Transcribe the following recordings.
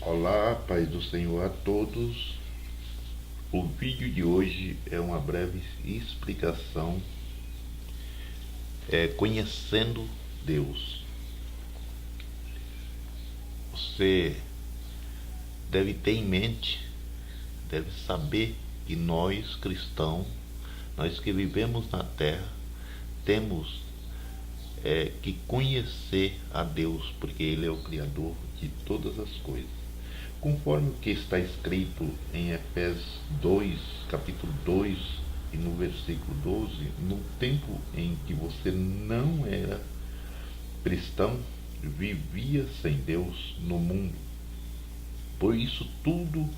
Olá, paz do Senhor a todos. O vídeo de hoje é uma breve explicação, conhecendo Deus. Você deve ter em mente, deve saber que nós cristãos, nós que vivemos na terra, temos que conhecer a Deus, porque Ele é o Criador de todas as coisas. Conforme o que está escrito em Efésios 2, capítulo 2, e no versículo 12, no tempo em que você não era cristão, vivia sem Deus no mundo. Por isso, tudo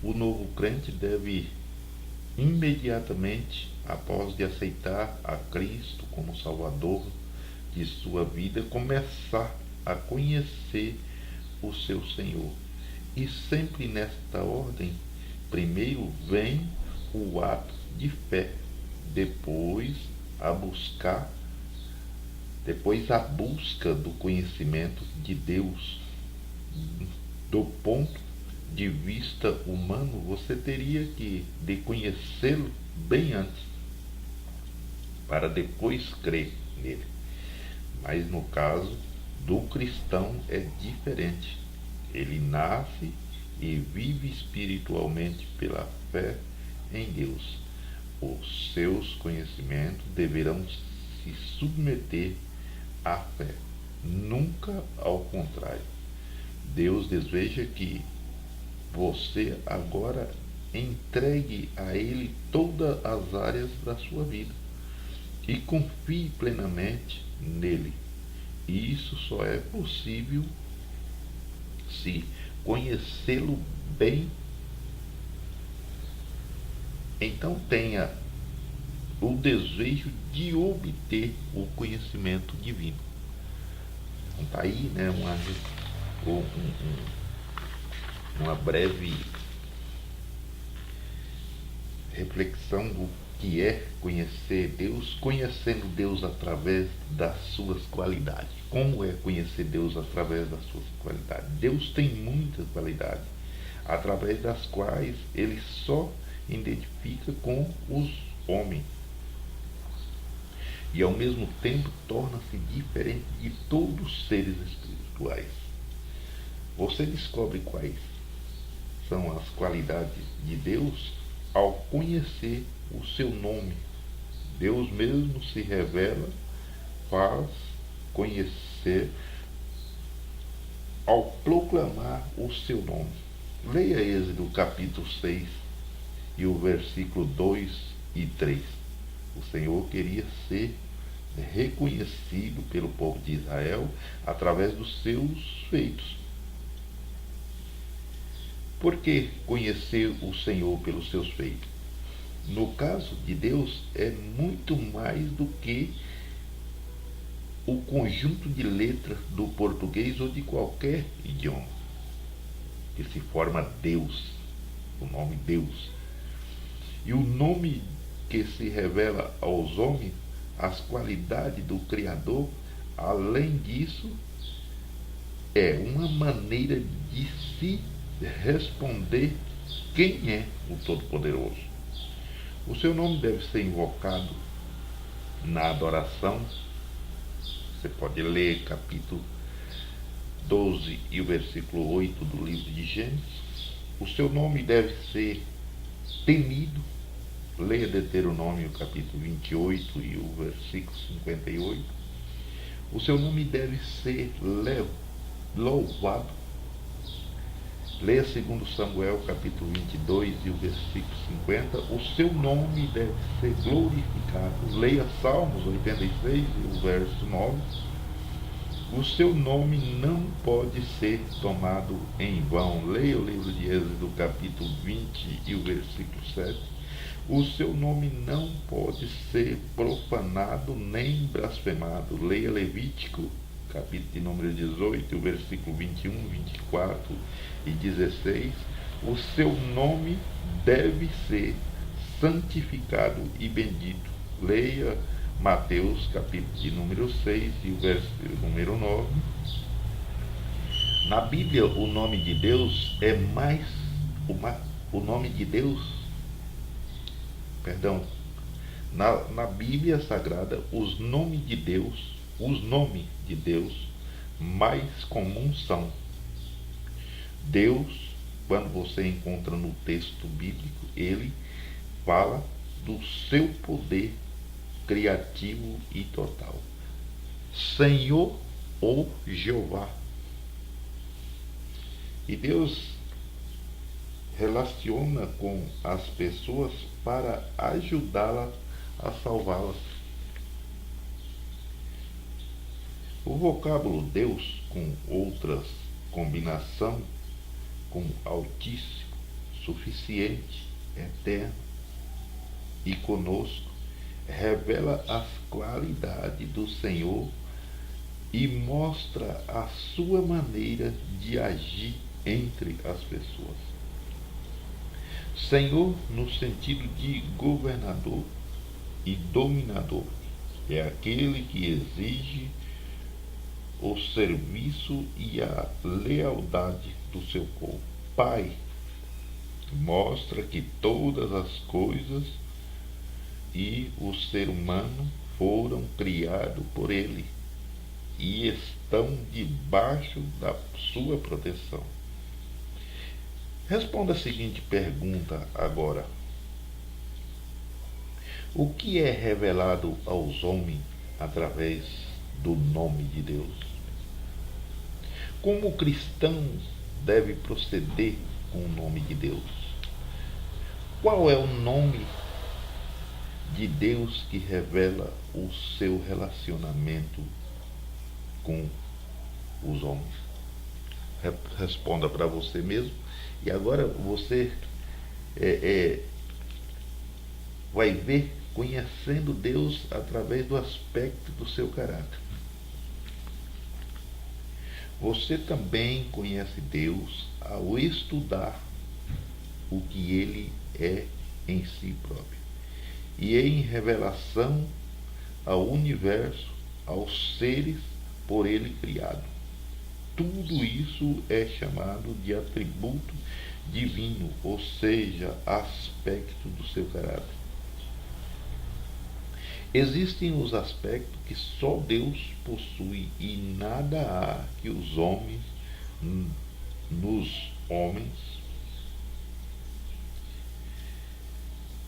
o novo crente deve imediatamente, após de aceitar a Cristo como Salvador de sua vida, começar a conhecer o seu Senhor. E sempre nesta ordem, primeiro vem o ato de fé, depois a busca do conhecimento de Deus. Do ponto de vista humano, você teria que de conhecê-lo bem antes, para depois crer nele. Mas no caso do cristão é diferente. Ele nasce e vive espiritualmente pela fé em Deus. Os seus conhecimentos deverão se submeter à fé, nunca ao contrário. Deus deseja que você agora entregue a Ele todas as áreas da sua vida e confie plenamente nele. E isso só é possível se conhecê-lo bem. Então tenha o desejo de obter o conhecimento divino. Então tá aí, né, uma breve reflexão do que é conhecer Deus, conhecendo Deus através das suas qualidades. Como é conhecer Deus através das suas qualidades? Deus tem muitas qualidades, através das quais Ele só identifica com os homens. E ao mesmo tempo torna-se diferente de todos os seres espirituais. Você descobre quais são as qualidades de Deus ao conhecer o seu nome. Deus mesmo se revela, faz conhecer ao proclamar o seu nome. Leia Êxodo capítulo 6 e o versículo 2 e 3. O Senhor queria ser reconhecido pelo povo de Israel através dos seus feitos. Por que conhecer o Senhor pelos seus feitos? No caso de Deus, é muito mais do que o conjunto de letras do português ou de qualquer idioma que se forma Deus, o nome Deus. E o nome que se revela aos homens, as qualidades do Criador, além disso, é uma maneira de se responder quem é o Todo-Poderoso. O seu nome deve ser invocado na adoração. Você pode ler capítulo 12 e o versículo 8 do livro de Gênesis. O seu nome deve ser temido. Leia Deuteronômio capítulo 28 e o versículo 58. O seu nome deve ser louvado. Leia 2 Samuel capítulo 22 e o versículo 50. O seu nome deve ser glorificado. Leia Salmos 86 e o verso 9. O seu nome não pode ser tomado em vão. Leia o livro de Êxodo capítulo 20 e o versículo 7. O seu nome não pode ser profanado nem blasfemado. Leia Levítico capítulo de número 18, o versículo 21, 24 e 16. O seu nome deve ser santificado e bendito. Leia Mateus capítulo de número 6 e o versículo número 9. Na Bíblia, o nome de Deus é mais o nome de Deus, perdão, na Bíblia Sagrada, os nomes de Deus mais comuns são Deus. Quando você encontra no texto bíblico, ele fala do seu poder criativo e total. Senhor ou Jeová. E Deus relaciona com as pessoas para ajudá-las a salvá-las. O vocábulo Deus, com outras combinação, como Altíssimo, Suficiente, Eterno e Conosco, revela as qualidades do Senhor e mostra a sua maneira de agir entre as pessoas. Senhor, no sentido de governador e dominador, é aquele que exige o serviço e a lealdade do seu povo. Pai, mostra que todas as coisas e o ser humano foram criados por ele e estão debaixo da sua proteção. Responda a seguinte pergunta agora: o que é revelado aos homens através do nome de Deus? Como o cristão deve proceder com o nome de Deus? Qual é o nome de Deus que revela o seu relacionamento com os homens? Responda para você mesmo. E agora você vai ver conhecendo Deus através do aspecto do seu caráter. Você também conhece Deus ao estudar o que Ele é em si próprio e em revelação ao universo, aos seres por Ele criado. Tudo isso é chamado de atributo divino, ou seja, aspecto do seu caráter. Existem os aspectos que só Deus possui e nada há que os homens, nos homens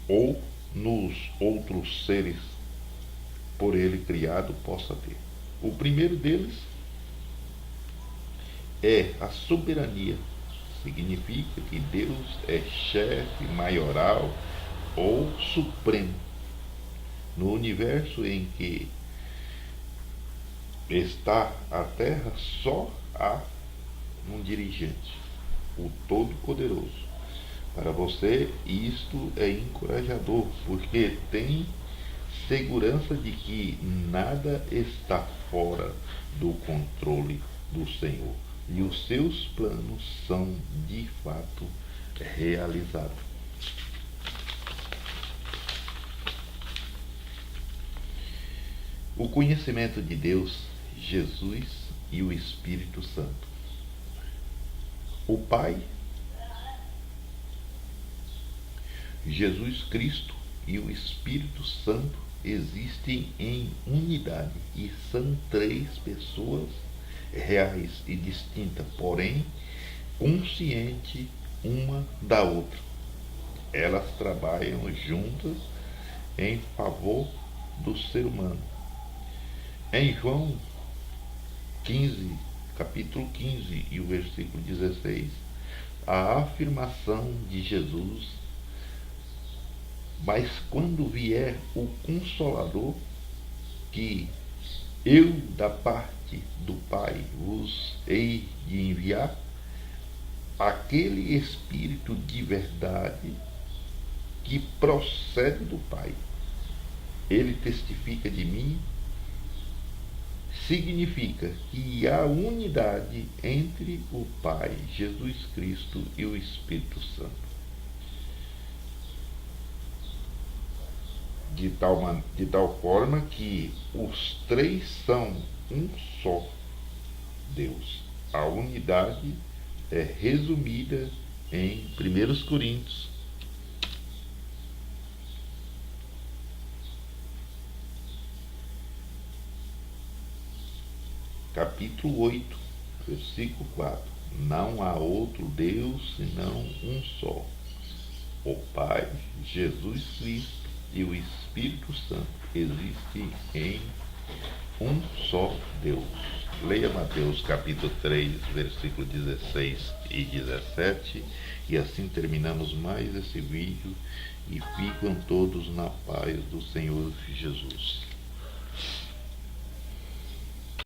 ou nos outros seres por ele criado possa ter. O primeiro deles é a soberania. Significa que Deus é chefe maioral ou supremo. No universo em que está a Terra, só há um dirigente, o Todo-Poderoso. Para você, isto é encorajador, porque tem segurança de que nada está fora do controle do Senhor e os seus planos são de fato realizados. O conhecimento de Deus, Jesus e o Espírito Santo. O Pai, Jesus Cristo e o Espírito Santo existem em unidade e são três pessoas reais e distintas, porém conscientes uma da outra. Elas trabalham juntas em favor do ser humano. Em João 15, capítulo 15 e o versículo 16, a afirmação de Jesus: mas quando vier o Consolador, que eu da parte do Pai vos hei de enviar, aquele Espírito de verdade que procede do Pai, ele testifica de mim. Significa que há unidade entre o Pai, Jesus Cristo e o Espírito Santo. De tal forma que os três são um só Deus. A unidade é resumida em 1 Coríntios, capítulo 8, versículo 4. Não há outro Deus senão um só, o Pai, Jesus Cristo e o Espírito Santo. Existe em um só Deus. Leia Mateus capítulo 3, versículo 16 e 17, e assim terminamos mais esse vídeo, e ficam todos na paz do Senhor Jesus.